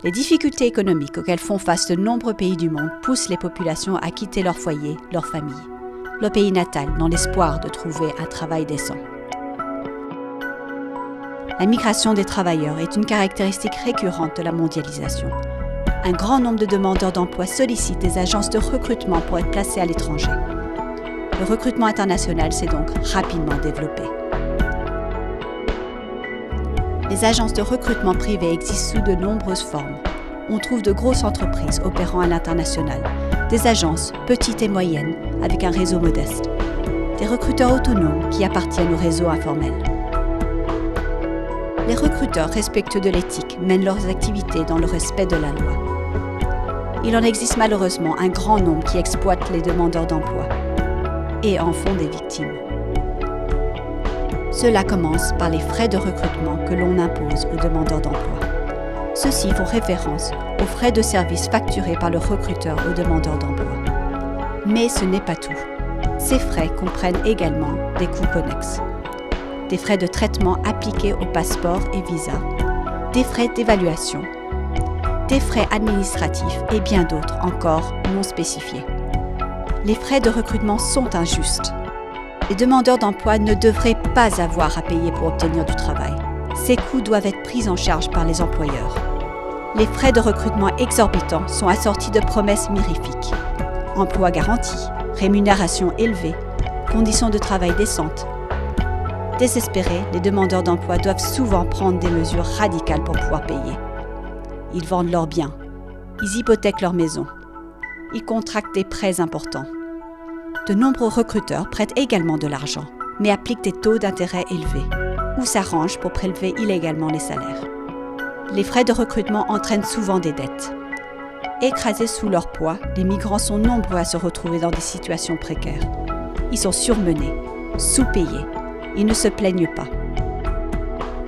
Les difficultés économiques auxquelles font face de nombreux pays du monde poussent les populations à quitter leur foyer, leur famille, leur pays natal dans l'espoir de trouver un travail décent. La migration des travailleurs est une caractéristique récurrente de la mondialisation. Un grand nombre de demandeurs d'emploi sollicitent des agences de recrutement pour être placés à l'étranger. Le recrutement international s'est donc rapidement développé. Les agences de recrutement privées existent sous de nombreuses formes. On trouve de grosses entreprises opérant à l'international, des agences petites et moyennes avec un réseau modeste, des recruteurs autonomes qui appartiennent au réseau informel. Les recruteurs respectueux de l'éthique mènent leurs activités dans le respect de la loi. Il en existe malheureusement un grand nombre qui exploitent les demandeurs d'emploi et en font des victimes. Cela commence par les frais de recrutement que l'on impose aux demandeurs d'emploi. Ceux-ci font référence aux frais de service facturés par le recruteur aux demandeurs d'emploi. Mais ce n'est pas tout. Ces frais comprennent également des coûts connexes. Des frais de traitement appliqués aux passeports et visas, des frais d'évaluation, des frais administratifs et bien d'autres encore non spécifiés. Les frais de recrutement sont injustes. Les demandeurs d'emploi ne devraient pas avoir à payer pour obtenir du travail. Ces coûts doivent être pris en charge par les employeurs. Les frais de recrutement exorbitants sont assortis de promesses mirifiques. Emploi garanti, rémunération élevée, conditions de travail décentes. Désespérés, les demandeurs d'emploi doivent souvent prendre des mesures radicales pour pouvoir payer. Ils vendent leurs biens, ils hypothèquent leur maison, ils contractent des prêts importants. De nombreux recruteurs prêtent également de l'argent, mais appliquent des taux d'intérêt élevés ou s'arrangent pour prélever illégalement les salaires. Les frais de recrutement entraînent souvent des dettes. Écrasés sous leur poids, les migrants sont nombreux à se retrouver dans des situations précaires. Ils sont surmenés, sous-payés. Ils ne se plaignent pas.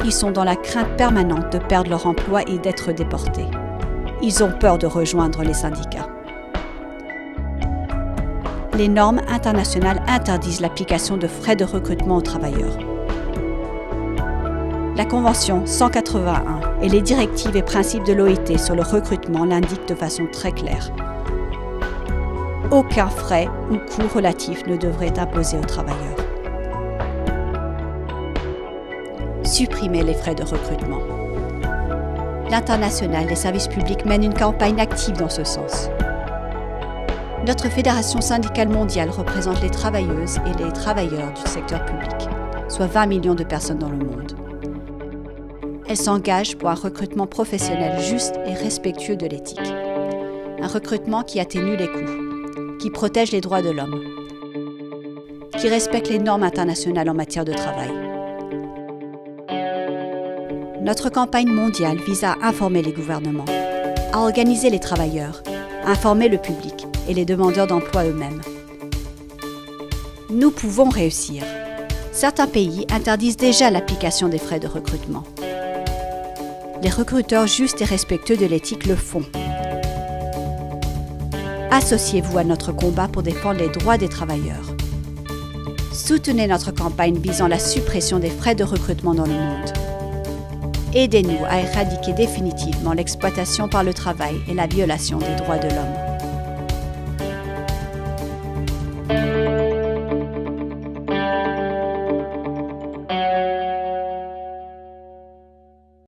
Ils sont dans la crainte permanente de perdre leur emploi et d'être déportés. Ils ont peur de rejoindre les syndicats. Les normes internationales interdisent l'application de frais de recrutement aux travailleurs. La Convention 181 et les directives et principes de l'OIT sur le recrutement l'indiquent de façon très claire. Aucun frais ou coût relatif ne devrait être imposé aux travailleurs. Supprimer les frais de recrutement. L'Internationale des services publics mène une campagne active dans ce sens. Notre Fédération syndicale mondiale représente les travailleuses et les travailleurs du secteur public, soit 20 millions de personnes dans le monde. Elle s'engage pour un recrutement professionnel juste et respectueux de l'éthique. Un recrutement qui atténue les coûts, qui protège les droits de l'homme, qui respecte les normes internationales en matière de travail. Notre campagne mondiale vise à informer les gouvernements, à organiser les travailleurs, à informer le public et les demandeurs d'emploi eux-mêmes. Nous pouvons réussir. Certains pays interdisent déjà l'application des frais de recrutement. Les recruteurs justes et respectueux de l'éthique le font. Associez-vous à notre combat pour défendre les droits des travailleurs. Soutenez notre campagne visant la suppression des frais de recrutement dans le monde. Aidez-nous à éradiquer définitivement l'exploitation par le travail et la violation des droits de l'homme.